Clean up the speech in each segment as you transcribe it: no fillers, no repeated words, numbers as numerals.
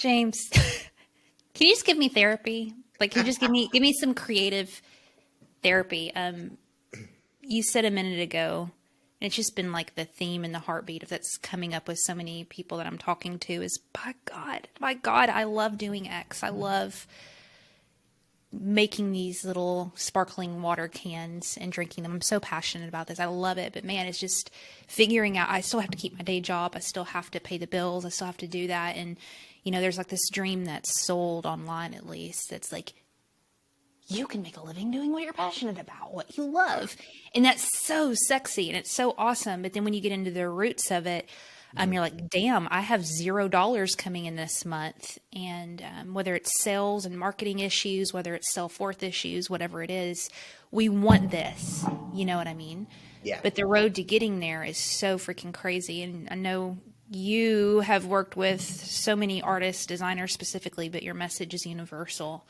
James, can you just give me therapy? Like, can you just give me some creative therapy? You said a minute ago, and it's just been like the theme and the heartbeat of that's coming up with so many people that I'm talking to is, my God, I love doing X. I love making these little sparkling water cans and drinking them. I'm so passionate about this. I love it. But man, it's just figuring out, I still have to keep my day job. I still have to pay the bills. I still have to do that. And, there's like this dream that's sold online, at least, that's like, you can make a living doing what you're passionate about, what you love. And that's so sexy and it's so awesome. But then when you get into the roots of it, you're like, damn, I have $0 coming in this month. And whether it's sales and marketing issues, whether it's self-worth issues, whatever it is, we want this. You know what I mean? Yeah. But the road to getting there is so freaking crazy. And I know you have worked with so many artists, designers specifically, but your message is universal.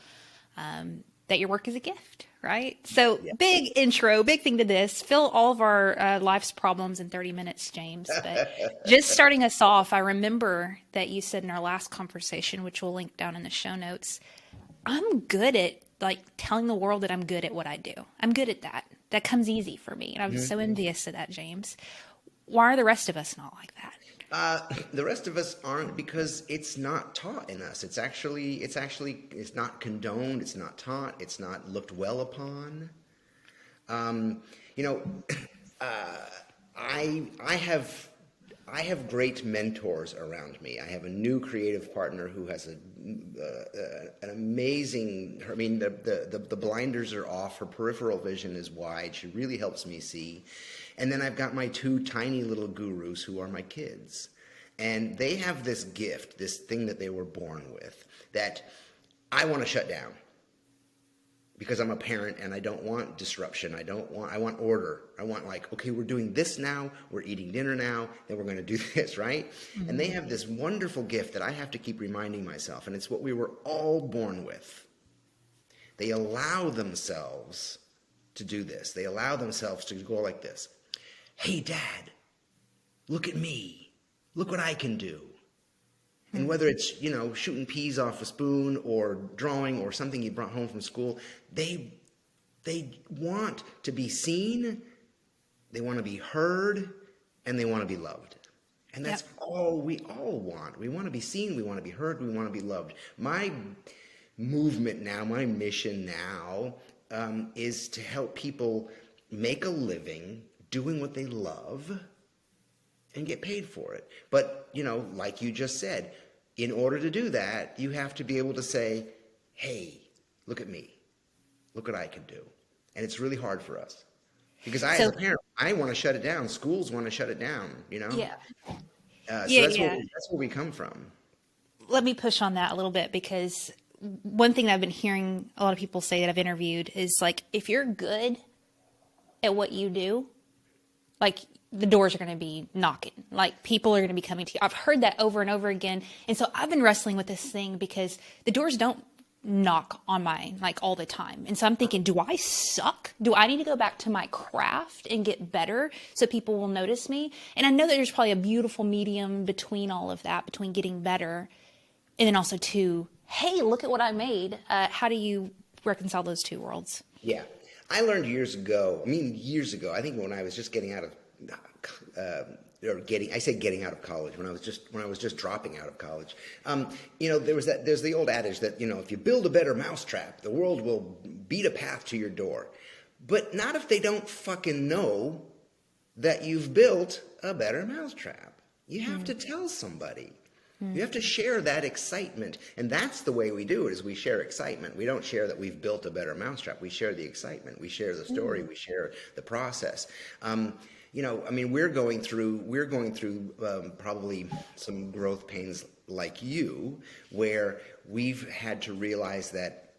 That your work is a gift, right? So big intro, big thing to this. Fill all of our life's problems in 30 minutes, James. But just starting us off, I remember that you said in our last conversation, which we'll link down in the show notes, I'm good at like telling the world that I'm good at what I do. I'm good at that. That comes easy for me. And I'm so envious of that, James. Why are the rest of us not like that? The rest of us aren't because it's not taught in us. It's not condoned. It's not taught. It's not looked well upon. You know, I have great mentors around me. I have a new creative partner who has an amazing. I mean, the blinders are off. Her peripheral vision is wide. She really helps me see. And then I've got my two tiny little gurus who are my kids. And they have this gift, this thing that they were born with, that I want to shut down because I'm a parent and I don't want disruption. I want order. I want like, okay, we're doing this now. We're eating dinner now. Then we're going to do this, right? Mm-hmm. And they have this wonderful gift that I have to keep reminding myself. And it's what we were all born with. They allow themselves to do this. They allow themselves to go like this. Hey, Dad, look at me. Look what I can do. And whether it's, shooting peas off a spoon or drawing or something you brought home from school, they want to be seen, they want to be heard, and they want to be loved. And that's all we all want. We want to be seen, we want to be heard, we want to be loved. My movement now, my mission now, is to help people make a living doing what they love and get paid for it. But, like you just said, in order to do that, you have to be able to say, hey, look at me. Look what I can do. And it's really hard for us. Because as a parent, I want to shut it down. Schools want to shut it down, Yeah. That's where we come from. Let me push on that a little bit because one thing that I've been hearing a lot of people say that I've interviewed is like, if you're good at what you do, like the doors are going to be knocking, like people are going to be coming to you. I've heard that over and over again. And so I've been wrestling with this thing because the doors don't knock on mine like all the time. And so I'm thinking, do I suck? Do I need to go back to my craft and get better so people will notice me? And I know that there's probably a beautiful medium between all of that, between getting better and then also to, hey, look at what I made. How do you reconcile those two worlds? Yeah. I learned years ago, I think when I was just getting out of getting out of college, when I was just dropping out of college, there's the old adage that, if you build a better mousetrap, the world will beat a path to your door. But not if they don't fucking know that you've built a better mousetrap. You have to tell somebody. You have to share that excitement. And that's the way we do it, is we share excitement. We don't share that we've built a better mousetrap. We share the excitement. We share the story. We share the process. We're going through probably some growth pains like you, where we've had to realize that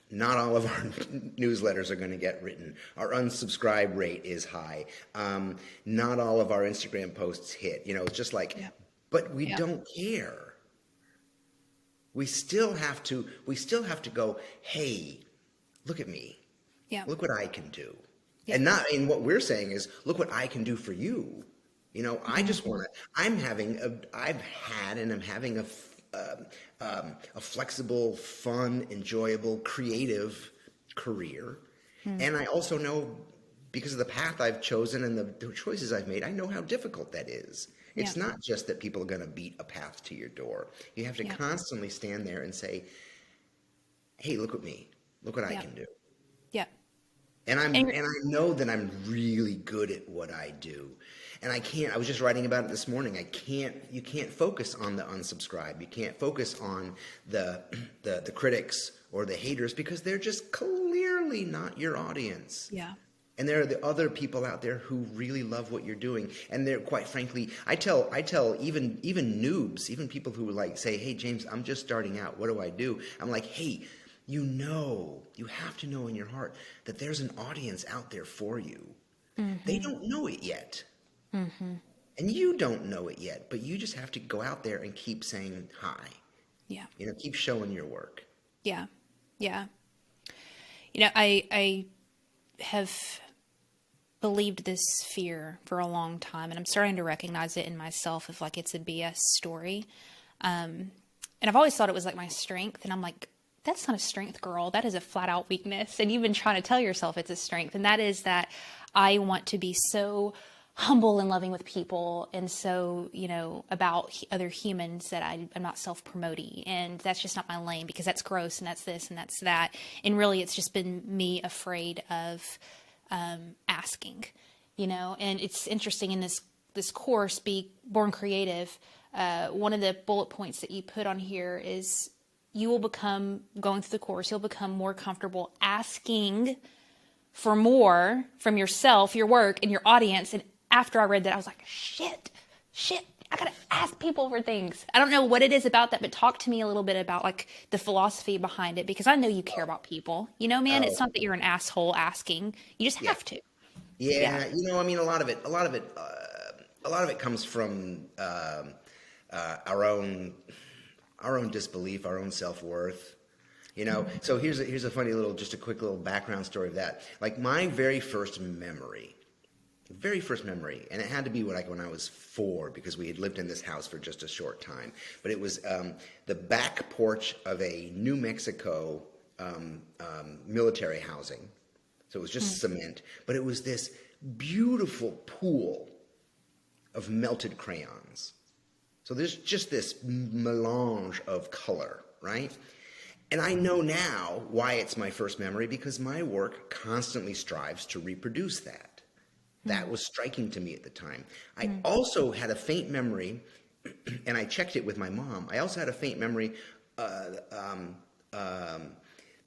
not all of our newsletters are going to get written. Our unsubscribe rate is high. Not all of our Instagram posts hit. It's just like, but we don't care. We still have to go, hey, look at me. Yeah. Look what I can do. Yeah. And what we're saying is, look what I can do for you. I just want to. I've had, and I'm having a flexible, fun, enjoyable, creative career, and I also know because of the path I've chosen and the choices I've made, I know how difficult that is. Yeah. It's not just that people are going to beat a path to your door. You have to Yeah. constantly stand there and say, "Hey, look at me. Look what I Yeah. can do." Yeah. And And I know that I'm really good at what I do. And I was just writing about it this morning. You can't focus on the unsubscribe. You can't focus on the critics or the haters because they're just clearly not your audience. yeah. And there are the other people out there who really love what you're doing. And they're, quite frankly, I tell even noobs, even people who like say, "Hey James, I'm just starting out. What do I do?" I'm like, "Hey, you have to know in your heart that there's an audience out there for you. They don't know it yet. And you don't know it yet, but you just have to go out there and keep saying hi. Yeah. Keep showing your work." Yeah. Yeah. I have believed this fear for a long time, and I'm starting to recognize it in myself of like it's a BS story. And I've always thought it was like my strength, and I'm like, that's not a strength, girl. That is a flat out weakness. And you've been trying to tell yourself it's a strength, and that is that I want to be so humble and loving with people, and so about other humans that I'm not self-promoting, and that's just not my lane because that's gross and that's this and that's that. And really, it's just been me afraid of asking, and it's interesting in this course, Be Born Creative. One of the bullet points that you put on here is you will become, going through the course, you'll become more comfortable asking for more from yourself, your work, and your audience. And after I read that, I was like, shit, I gotta ask people for things. I don't know what it is about that, but talk to me a little bit about like the philosophy behind it, because I know you care about people. Man, Oh, it's not that you're an asshole asking. You just yeah. have to. Yeah. Yeah, I mean, a lot of it comes from our own disbelief, our own self-worth. So here's a funny little, just a quick little background story of that. Like my very first memory, and it had to be when I was 4 because we had lived in this house for just a short time. But it was the back porch of a New Mexico military housing. So it was just cement, but it was this beautiful pool of melted crayons. So there's just this melange of color, right? And I know now why it's my first memory, because my work constantly strives to reproduce that. That was striking to me at the time. I also had a faint memory, and I checked it with my mom. I also had a faint memory that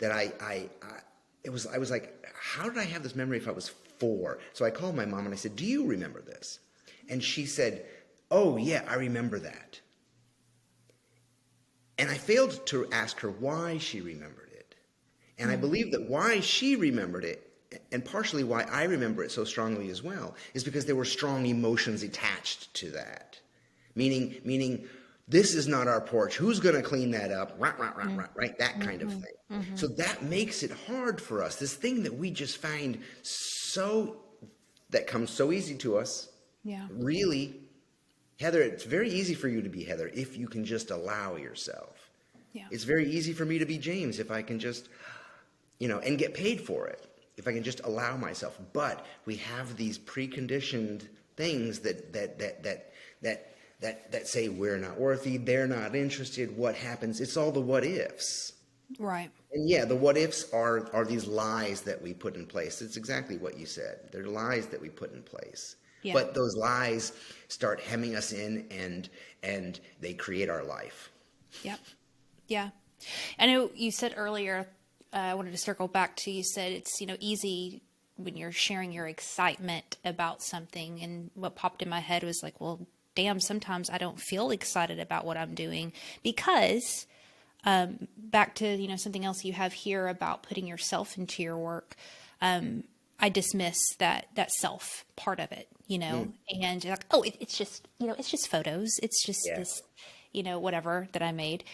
I was like, how did I have this memory if I was 4? So I called my mom and I said, "Do you remember this?" And she said, "Oh yeah, I remember that." And I failed to ask her why she remembered it. And I believe that why she remembered it, and partially why I remember it so strongly as well, is because there were strong emotions attached to that. Meaning, this is not our porch. Who's going to clean that up? Right? That kind of thing. So that makes it hard for us. This thing that we just find that comes so easy to us. Yeah. Really, Heather, it's very easy for you to be Heather if you can just allow yourself. Yeah. It's very easy for me to be James if I can just, and get paid for it, if I can just allow myself. But we have these preconditioned things that say we're not worthy, they're not interested, what happens? It's all the what ifs. Right. And yeah, the what ifs are these lies that we put in place. It's exactly what you said. They're lies that we put in place. Yeah. But those lies start hemming us in, and they create our life. Yep. Yeah. I know you said earlier, I wanted to circle back to, you said it's, easy when you're sharing your excitement about something. And what popped in my head was like, well, damn, sometimes I don't feel excited about what I'm doing because, back to, something else you have here about putting yourself into your work. I dismiss that self part of it, and you're like, oh, it's just, it's just photos. It's just Yeah. this, whatever that I made.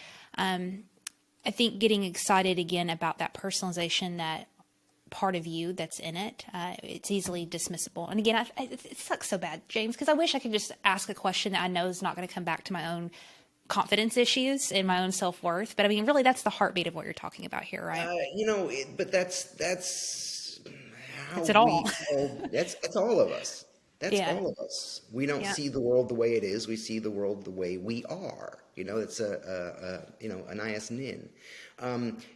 I think getting excited again about that personalization, that part of you that's in it, it's easily dismissible. And again, it sucks so bad, James, because I wish I could just ask a question that I know is not going to come back to my own confidence issues and my own self-worth. But I mean, really, that's the heartbeat of what you're talking about here, right? But that's how That's it all. that's all of us. That's Yeah. all of us. We don't Yeah. see the world the way it is. We see the world the way we are. It's an is nin.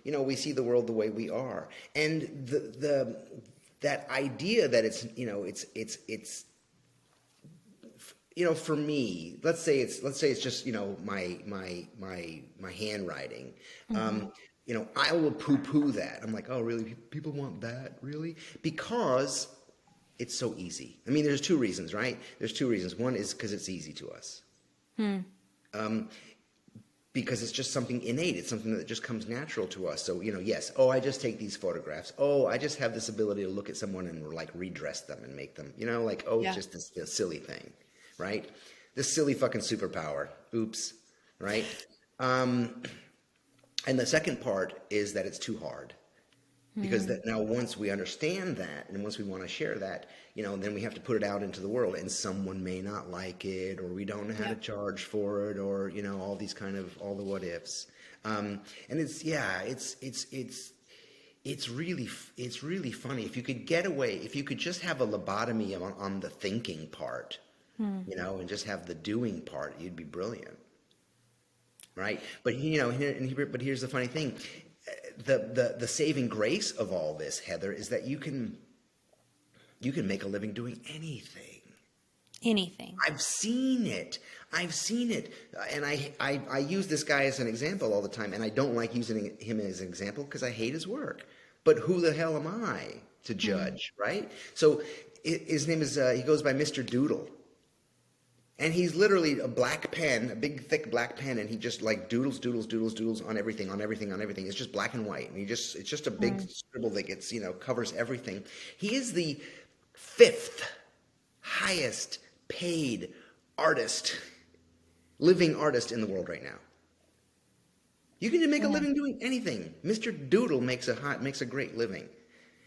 We see the world the way we are, and that idea that it's for me, let's say it's just my handwriting. I will poo-poo that. I'm like, oh, really? People want that, really? Because it's so easy. I mean, there's two reasons, right? There's two reasons. One is because it's easy to us. Because it's just something innate. It's something that just comes natural to us. So, yes, I just take these photographs. Oh, I just have this ability to look at someone and like redress them and make them, Yeah. just this silly thing, right? This silly fucking superpower. Oops, right? And the second part is that it's too hard. Because that now once we understand that and once we want to share that, then we have to put it out into the world and someone may not like it or we don't know how to charge for it or, all these kind of, all the what ifs. And it's really funny. If you could get away, if you could just have a lobotomy on the thinking part, and just have the doing part, you'd be brilliant. Right. But, but here's the funny thing. The saving grace of all this, Heather, is that you can make a living doing anything. Anything. I've seen it. And I use this guy as an example all the time, and I don't like using him as an example because I hate his work. But who the hell am I to judge, right? So his name is, he goes by Mr. Doodle. And he's literally a black pen, a big, thick black pen, and he just like doodles on everything. It's just black and white. And it's just a big scribble that gets, covers everything. He is the 5th highest paid living artist in the world right now. You can make a living doing anything. Mr. Doodle makes a great living.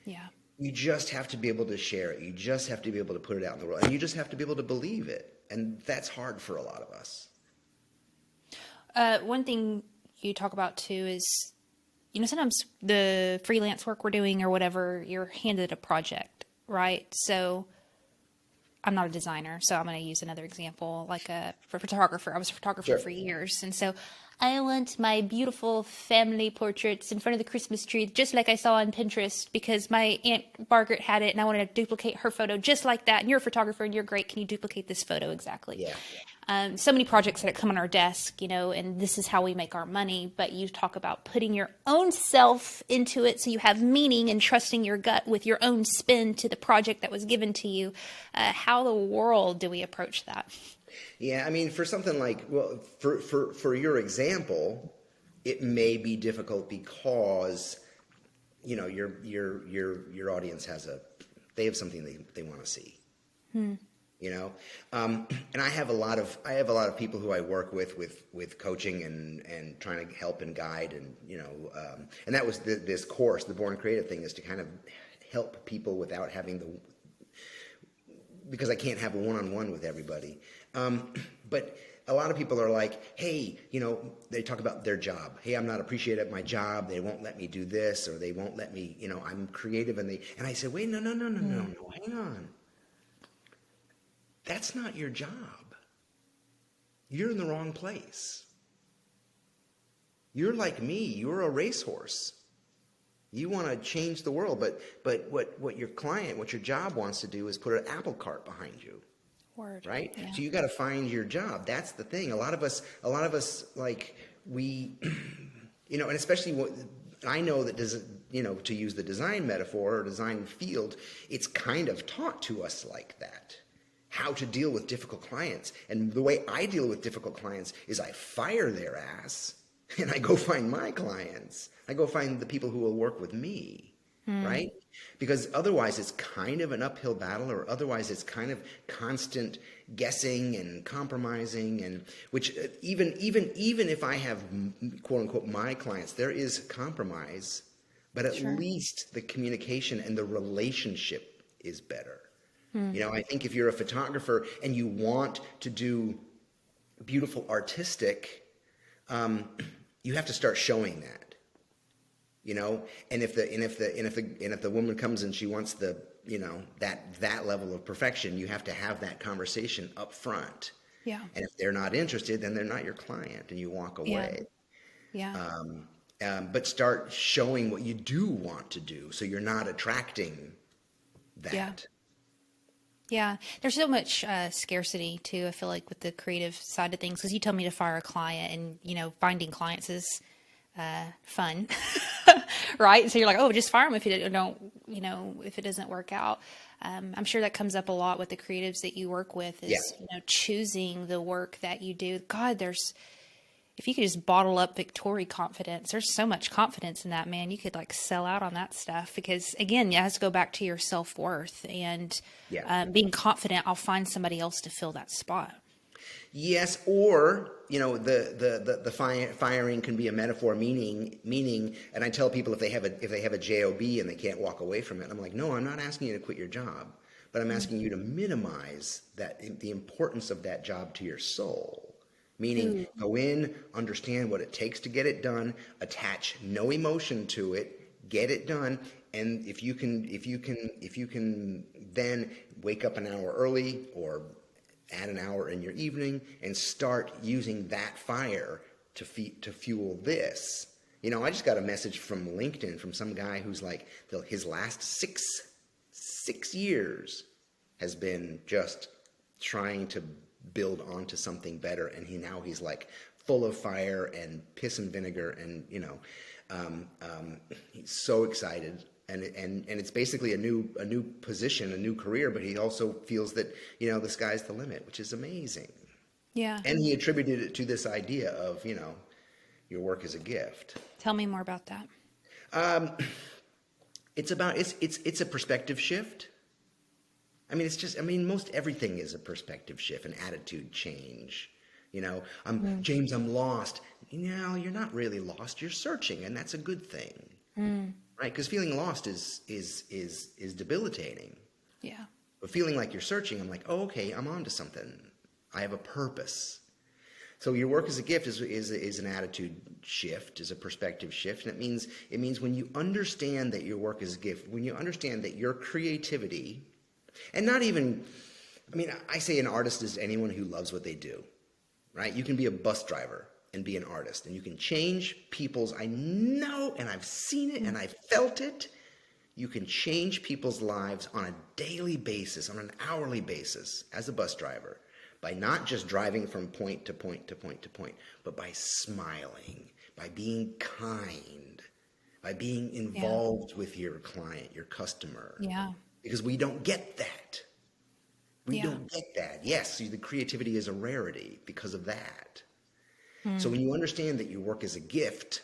Yeah. You just have to be able to share it. You just have to be able to put it out in the world. And you just have to be able to believe it. And that's hard for a lot of us. One thing you talk about too is, sometimes the freelance work we're doing or whatever, you're handed a project, right? So I'm not a designer, so I'm going to use another example, like for photographer. I was a photographer for years. And so I want my beautiful family portraits in front of the Christmas tree, just like I saw on Pinterest, because my Aunt Margaret had it and I wanted to duplicate her photo just like that. And you're a photographer and you're great. Can you duplicate this photo exactly? Yeah. So many projects that come on our desk, and this is how we make our money. But you talk about putting your own self into it so you have meaning and trusting your gut with your own spin to the project that was given to you. How the world do we approach that? Yeah, I mean, for something like, well, for your example, it may be difficult because, your audience they have something they want to see. And I have a lot of people who I work with coaching and trying to help and guide and and that was this course, the Born Creative thing, is to kind of help people without having because I can't have a one-on-one with everybody. But a lot of people are like, hey, they talk about their job. Hey, I'm not appreciated at my job. They won't let me do this, or they won't let me, I'm creative. And I say, wait, no, hang on. That's not your job. You're in the wrong place. You're like me. You're a racehorse. You want to change the world, but what your job wants to do is put an apple cart behind you. Word. Right? Yeah. So you got to find your job. That's the thing. A lot of us like we, and especially I know that to use the design metaphor or design field, it's kind of taught to us like that. How to deal with difficult clients. And the way I deal with difficult clients is I fire their ass and I go find my clients. I go find the people who will work with me, right? Because otherwise it's kind of an uphill battle, or otherwise it's kind of constant guessing and compromising, and which even if I have quote unquote my clients, there is compromise but at Sure. least the communication and the relationship is better. I think if you're a photographer and you want to do beautiful artistic, you have to start showing that. And if the woman comes and she wants that level of perfection, you have to have that conversation up front. Yeah. And if they're not interested, then they're not your client, and you walk Yeah. away. Yeah. But start showing what you do want to do, so you're not attracting that. Yeah. Yeah, there's so much scarcity too. I feel like with the creative side of things, because you told me to fire a client, and finding clients is fun, right? So you're like, oh, just fire them if you don't, if it doesn't work out. I'm sure that comes up a lot with the creatives that you work with. Yeah. Is choosing the work that you do. God, if you could just bottle up Victore confidence, there's so much confidence in that, man. You could like sell out on that stuff because, again, it has to go back to your self-worth and Yeah. being confident. I'll find somebody else to fill that spot. Yes, or the firing can be a metaphor, meaning. And I tell people if they have a job and they can't walk away from it, I'm like, no, I'm not asking you to quit your job, but I'm asking you to minimize the importance of that job to your soul. Meaning, go in, understand what it takes to get it done, attach no emotion to it, get it done, and if you can then wake up an hour early or add an hour in your evening and start using that fire to fuel this. I just got a message from LinkedIn from some guy who's like his last six years has been just trying to build onto something better, and he's like full of fire and piss and vinegar, and he's so excited, and it's basically a new position, a new career, but he also feels that the sky's the limit, which is amazing. Yeah. And he attributed it to this idea of your work is a gift. Tell me more about that. It's a perspective shift. Most everything is a perspective shift, an attitude change. James, I'm lost. You're not really lost. You're searching, and that's a good thing, right? Because feeling lost is debilitating. Yeah. But feeling like you're searching, I'm like, oh, okay, I'm onto something. I have a purpose. So your work as a gift is an attitude shift, is a perspective shift, and it means when you understand that your work is a gift, when you understand that your creativity. And not even, I say an artist is anyone who loves what they do, right? You can be a bus driver and be an artist, and you can change I know, and I've seen it, and I've felt it. You can change people's lives on a daily basis, on an hourly basis, as a bus driver, by not just driving from point to point to point to point, but by smiling, by being kind, by being involved with your client, your customer. Yeah. Because we don't get that. We Yeah. don't get that. Yes, the creativity is a rarity because of that. So when you understand that your work is a gift,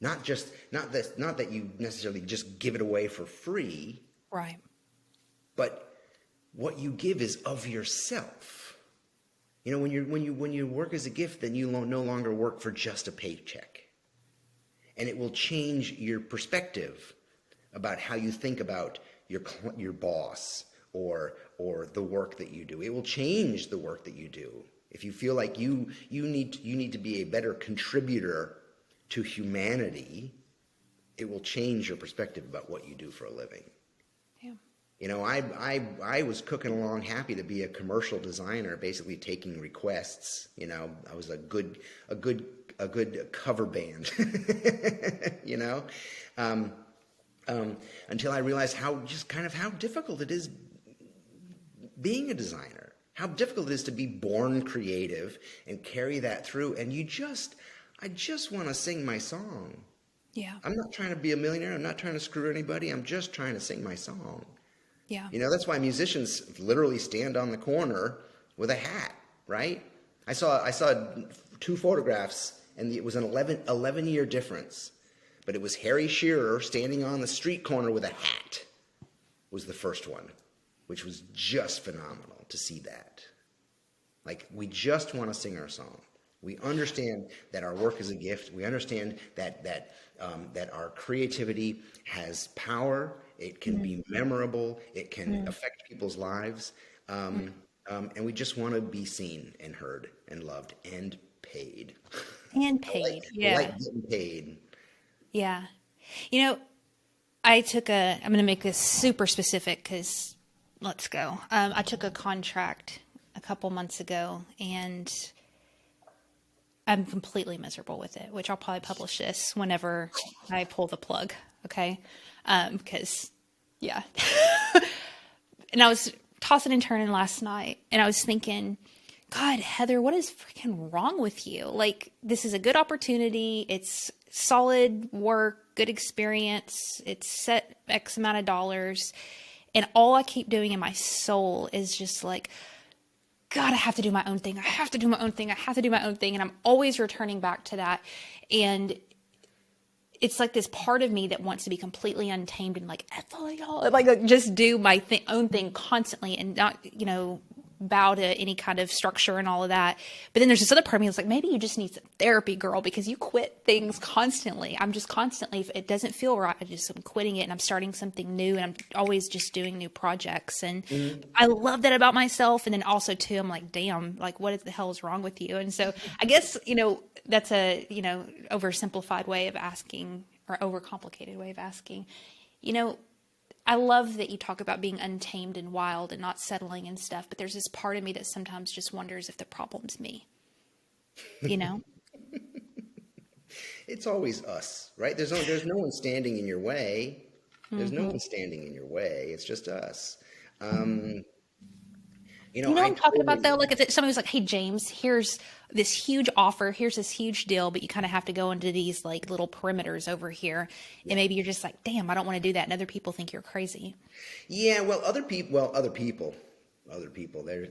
not that you necessarily just give it away for free, Right. but what you give is of yourself. When you work as a gift, then you no longer work for just a paycheck, and it will change your perspective about how you think about your boss or the work that you do. It will change the work that you do. If you feel like you need to be a better contributor to humanity, it will change your perspective about what you do for a living. Yeah. I was cooking along happy to be a commercial designer, basically taking requests. I was a good cover band. Until I realized how difficult it is being a designer, how difficult it is to be born creative and carry that through. And I just want to sing my song. Yeah. I'm not trying to be a millionaire. I'm not trying to screw anybody. I'm just trying to sing my song. Yeah. That's why musicians literally stand on the corner with a hat, right? I saw 2 photographs, and it was an 11-year difference. But it was Harry Shearer standing on the street corner with a hat was the first one, which was just phenomenal to see that. Like, we just want to sing our song. We understand that our work is a gift. We understand that our creativity has power. It can be memorable. It can affect people's lives. And we just want to be seen and heard and loved and paid. And I like, paid. I Yeah. like getting paid. Yeah. You know, I'm going to make this super specific because let's go. I took a contract a couple months ago and I'm completely miserable with it, which I'll probably publish this whenever I pull the plug. Okay. Because yeah. And I was tossing and turning last night and I was thinking, God, Heather, what is freaking wrong with you? Like, this is a good opportunity. It's solid work, good experience. It's set X amount of dollars. And all I keep doing in my soul is just like, God, I have to do my own thing. I have to do my own thing. I have to do my own thing. And I'm always returning back to that. And it's like this part of me that wants to be completely untamed and like, F all y'all, like just do my own thing constantly and not, bow to any kind of structure and all of that. But then there's this other part of me that's like, maybe you just need some therapy, girl, because you quit things constantly. I'm just constantly, if it doesn't feel right, I'm quitting it and I'm starting something new and I'm always just doing new projects. And I love that about myself. And then also too, I'm like, damn, like what the hell is wrong with you? And so I guess, that's a, oversimplified way of asking or overcomplicated way of asking, I love that you talk about being untamed and wild and not settling and stuff, but there's this part of me that sometimes just wonders if the problem's me, It's always us, right? There's no one standing in your way. There's no one standing in your way. It's just us. You know what I I'm talking about totally, though? Like if somebody's like, hey, James, here's this huge offer, here's this huge deal, but you kind of have to go into these like little perimeters over here. And maybe you're just like, damn, I don't want to do that. And other people think you're crazy. yeah, well, other people,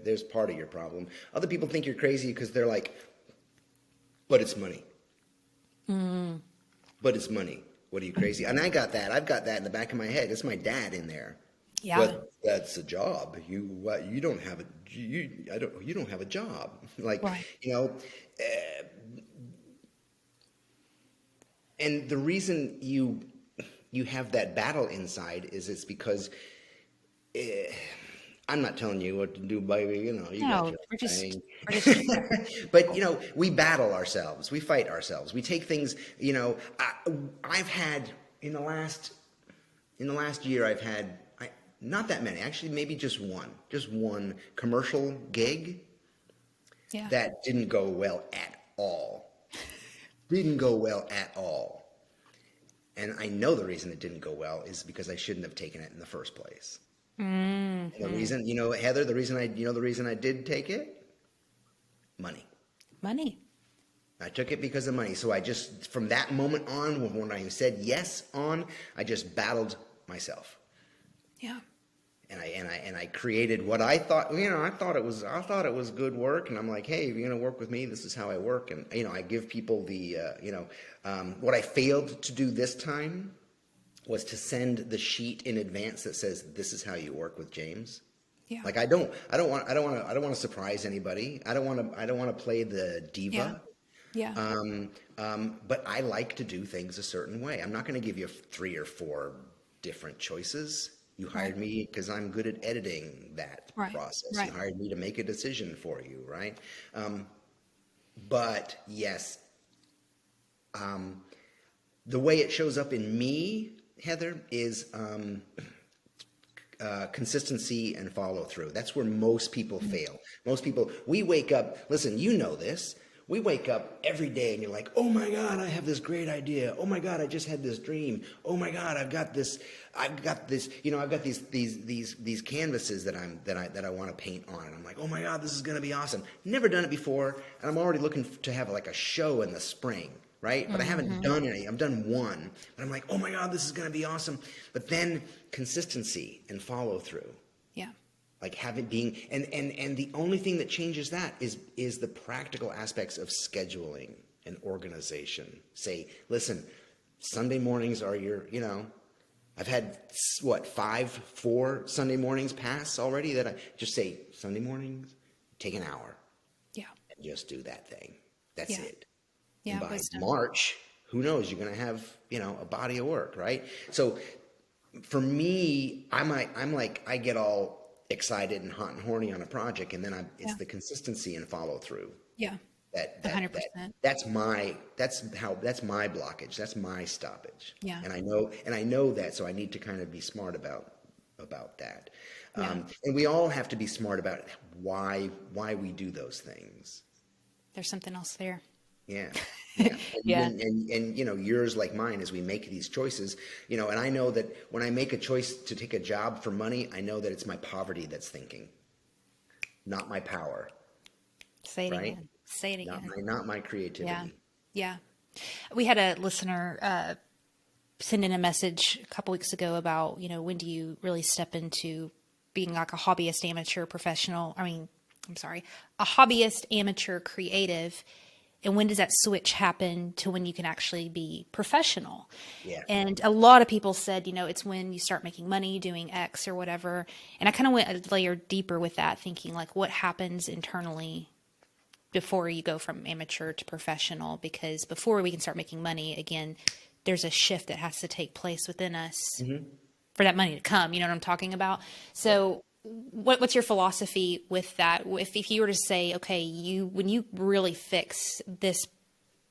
there's part of your problem. Other people think you're crazy because they're like, but it's money. But it's money. What are you crazy? And I've got that in the back of my head. It's my dad in there. Yeah. But that's a job. You don't have a you don't have a job. Like, Right. And the reason you have that battle inside is it's because I'm not telling you what to do, baby. You got No, your we're just, thing. we're just, But we battle ourselves. We fight ourselves. We take things. I've had in the last year. I've had not that many. Actually, maybe just one commercial gig yeah. that didn't go well at all. Didn't go well at all. And I know the reason it didn't go well is because I shouldn't have taken it in the first place. And the reason, Heather, the reason I did take it, money. Money. I took it because of money. So I just, from that moment on, when I said yes on, I just battled myself. Yeah. And I created what I thought, I thought it was good work. And I'm like, hey, if you're going to work with me, this is how I work. And, I give people the, what I failed to do this time was to send the sheet in advance that says, this is how you work with James. Yeah. Like, I don't want to surprise anybody. I don't want to play the diva. Yeah. But I like to do things a certain way. I'm not going to give you 3 or 4 different choices. You hired me because I'm good at editing that process. Right. You hired me to make a decision for you, right? But yes, the way it shows up in me, Heather, is consistency and follow through. That's where most people fail. Most people, we wake up, listen, you know this. We wake up every day and you're like, oh my God, I have this great idea. Oh my God, I just had this dream. Oh my God, I've got these canvases that I want to paint on. And I'm like, oh my God, this is going to be awesome. Never done it before. And I'm already looking to have like a show in the spring, right? But I haven't done any. I've done one. But I'm like, oh my God, this is going to be awesome. But then consistency and follow through. Yeah. Like have it being, and the only thing that changes that is the practical aspects of scheduling and organization. Say, listen, Sunday mornings are your, I've had 4 Sunday mornings pass already that I just say Sunday mornings, take an hour. Yeah. And just do that thing. That's Yeah. it. And Yeah. by Wisdom. March, who knows? You're going to have, a body of work, right? So for me, I'm like, I get all excited and hot and horny on a project, and then it's Yeah. the consistency and follow through Yeah. that that that 100%. that's my blockage. That's my stoppage. Yeah. And I know that, so I need to kind of be smart about that. Yeah. And we all have to be smart about why we do those things. There's something else there. Yeah. Yeah. Yeah. And yours like mine, as we make these choices, and I know that when I make a choice to take a job for money, I know that it's my poverty that's thinking, not my power, Say it right? again. Say it Not again. my Yeah. creativity. Yeah. We had a listener send in a message a couple weeks ago about, when do you really step into being like a hobbyist, amateur, professional? I'm sorry, a hobbyist, amateur, creative. And when does that switch happen to when you can actually be professional? Yeah. And a lot of people said, it's when you start making money doing X or whatever. And I kind of went a layer deeper with that, thinking like what happens internally before you go from amateur to professional, because before we can start making money again, there's a shift that has to take place within us for that money to come. You know what I'm talking about? So what's your philosophy with that? If you were to say, okay, when you really fix this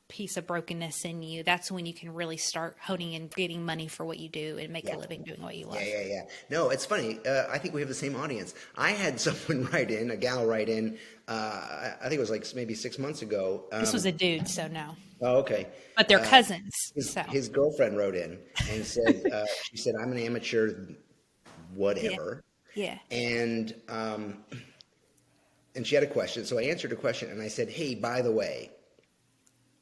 piece of brokenness in you, that's when you can really start honing and getting money for what you do and make a Yeah. living doing what you love. Yeah. No, it's funny. I think we have the same audience. I had someone a gal write in, I think it was like maybe 6 months ago. This was a dude, so no. Oh, okay. But they're cousins, His, so. his girlfriend wrote in and said, she said, I'm an amateur, Yeah. whatever. Yeah. And she had a question. So I answered her question and I said, hey, by the way,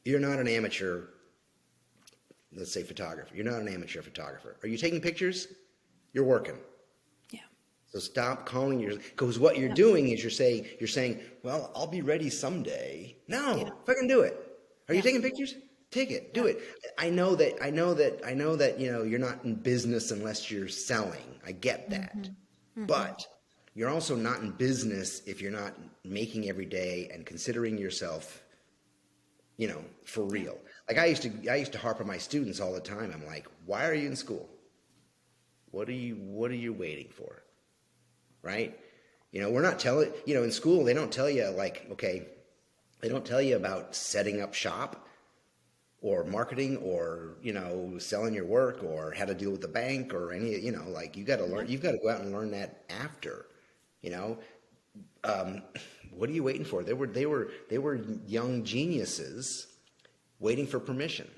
you're not an amateur, let's say photographer. You're not an amateur photographer. Are you taking pictures? You're working. Yeah. So stop calling because what you're doing is you're saying, well, I'll be ready someday. No, Yeah. fucking do it. Are you Yeah. taking pictures? Take it, do it. I know that, you're not in business unless you're selling. I get that. But you're also not in business if you're not making every day and considering yourself, for real. Like I used to harp on my students all the time. I'm like, why are you in school? What are you waiting for? Right? We're not telling, in school, they don't tell you like, okay, they don't tell you about setting up shop or marketing or, selling your work or how to deal with the bank or any, like you got to learn, you've got to go out and learn that after, what are you waiting for? They were young geniuses waiting for permission.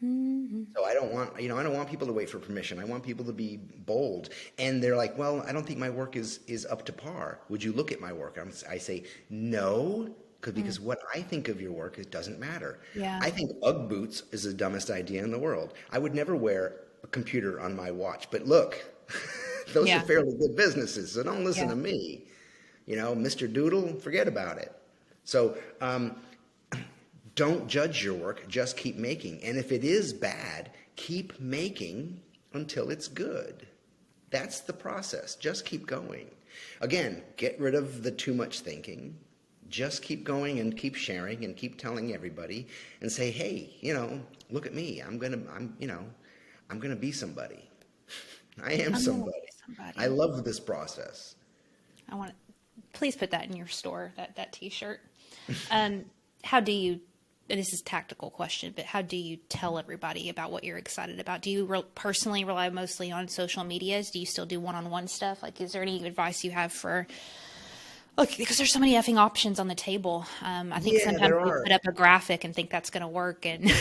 So I don't want people to wait for permission. I want people to be bold. And they're like, well, I don't think my work is up to par. Would you look at my work? I say, no, because what I think of your work, it doesn't matter. Yeah. I think Ugg boots is the dumbest idea in the world. I would never wear a computer on my watch. But look, those Yeah. are fairly good businesses, so don't listen Yeah. to me. Mr. Doodle, forget about it. So don't judge your work, just keep making. And if it is bad, keep making until it's good. That's the process. Just keep going. Again, get rid of the too much thinking. Just keep going and keep sharing and keep telling everybody and say, hey, look at me. I'm gonna be somebody. I am I'm gonna somebody. be somebody. I love this process. I want to please put that in your store, that t-shirt. How do you, and this is a tactical question, but how do you tell everybody about what you're excited about? Do you personally rely mostly on social medias? Do you still do one-on-one stuff? Like, is there any advice you have for, look, because there's so many effing options on the table. I think Yeah, sometimes there we are. put up a graphic and think that's going to work. And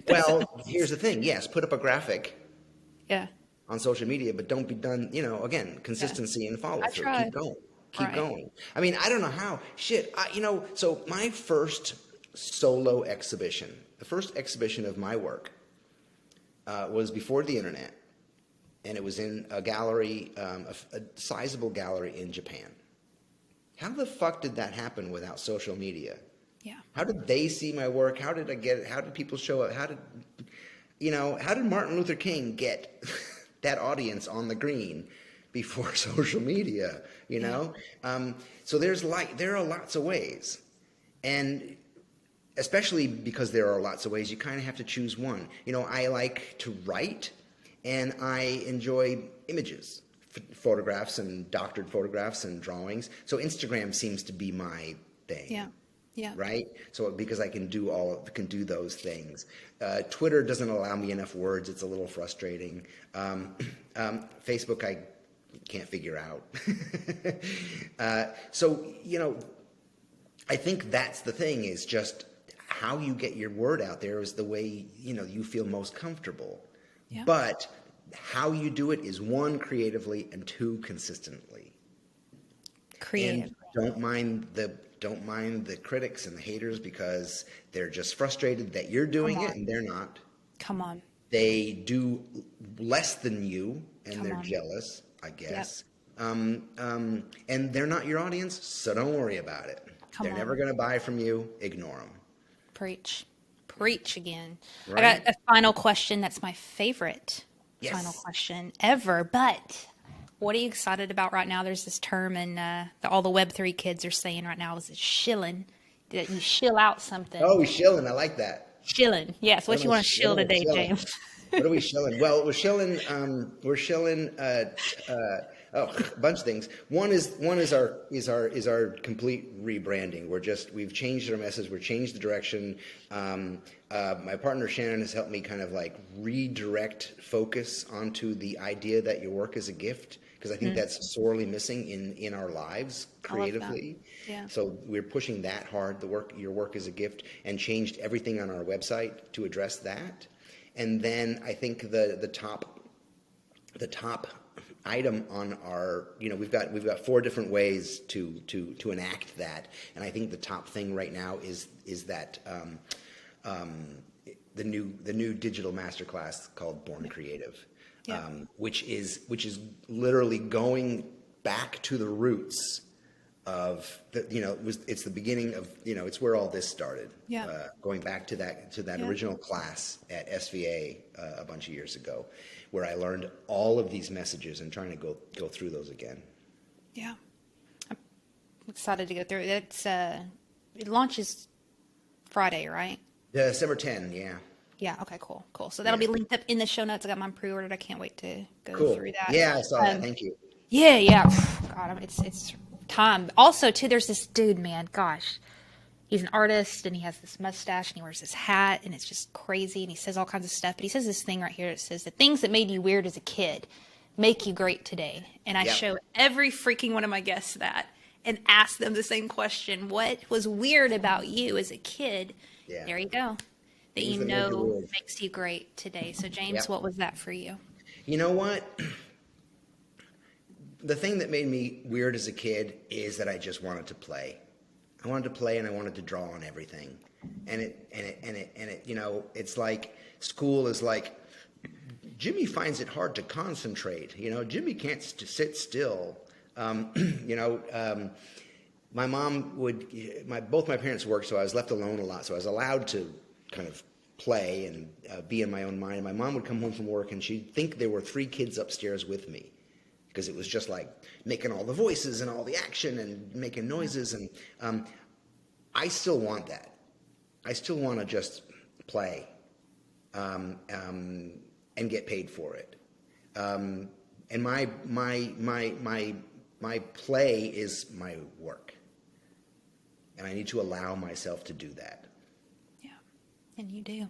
Well, here's the thing. Yes, put up a graphic yeah, on social media, but don't be done, again, consistency and follow I through. tried. Keep going. Keep Right. going. I mean, I don't know how. Shit, so my first solo exhibition, the first exhibition of my work was before the internet, and it was in a gallery, a sizable gallery in Japan. How the fuck did that happen without social media? Yeah. How did they see my work? How did I get it? How did people show up? How did Martin Luther King get that audience on the green before social media? So there are lots of ways. And especially because there are lots of ways, you kind of have to choose one. You know, I like to write, and I enjoy images, photographs and doctored photographs and drawings. So Instagram seems to be my thing. Yeah. Yeah. Right? So because I can do those things. Twitter doesn't allow me enough words. It's a little frustrating. Facebook, I can't figure out. So, you know, I think that's the thing, is just how you get your word out there is the way, you know, you feel most comfortable. Yeah. But how you do it is, one, creatively, and two, consistently. Creative. And don't mind the critics and the haters, because they're just frustrated that you're doing it and they're not. Come on. They do less than you, and Come they're on. jealous, I guess. And they're not your audience, so don't worry about it. They're never going to buy from you. Ignore them. Preach. Preach again. Right? I got a final question. That's my favorite Yes. final question ever. But what are you excited about right now? There's this term, and all the Web3 kids are saying right now, is it shilling? That you shill out something. Oh, shilling. I like that. Shilling. Yes. What you want to shill today, shilling. James? What are we shilling? Well, we're shilling a bunch of things. One is our complete rebranding. We've changed our message. We've changed the direction. My partner Shannon has helped me kind of like redirect focus onto the idea that your work is a gift, because I think that's sorely missing in our lives creatively. Yeah. So we're pushing that hard. Your work is a gift, and changed everything on our website to address that. And then I think the top item on our, you know, we've got 4 different ways to enact that, and I think the top thing right now is that the new digital masterclass called Born Creative, which is literally going back to the roots of the, you know, it's the beginning of, you know, it's where all this started. Going back to that original class at SVA a bunch of years ago, where I learned all of these messages, and trying to go through those again. Yeah. I'm excited to go through it. It launches Friday, right? December 10, yeah. Yeah. Okay. Cool. So that'll be linked up in the show notes. I got mine pre-ordered. I can't wait to go through that. Yeah, I saw that. Thank you. Yeah. God, it's time. Also, too, there's this dude, man. Gosh, he's an artist, and he has this mustache, and he wears this hat, and it's just crazy, and he says all kinds of stuff. But he says this thing right here. It says, the things that made you weird as a kid make you great today. And I show every freaking one of my guests that, and ask them the same question: what was weird about you as a kid? Yeah. There you go. That Things you that make you know weird. makes you great today. So, James, what was that for you? You know what? The thing that made me weird as a kid is that I just wanted to play. I wanted to play, and I wanted to draw on everything. And it, you know, it's like school is like, Jimmy finds it hard to concentrate. You know, Jimmy can't sit still. You know, my mom both my parents worked, so I was left alone a lot. So I was allowed to kind of play and be in my own mind. And my mom would come home from work, and she'd think there were 3 kids upstairs with me, because it was just like making all the voices and all the action and making noises. And I still want that. I still want to just play and get paid for it. And my play is my work. And I need to allow myself to do that. Yeah, and you do.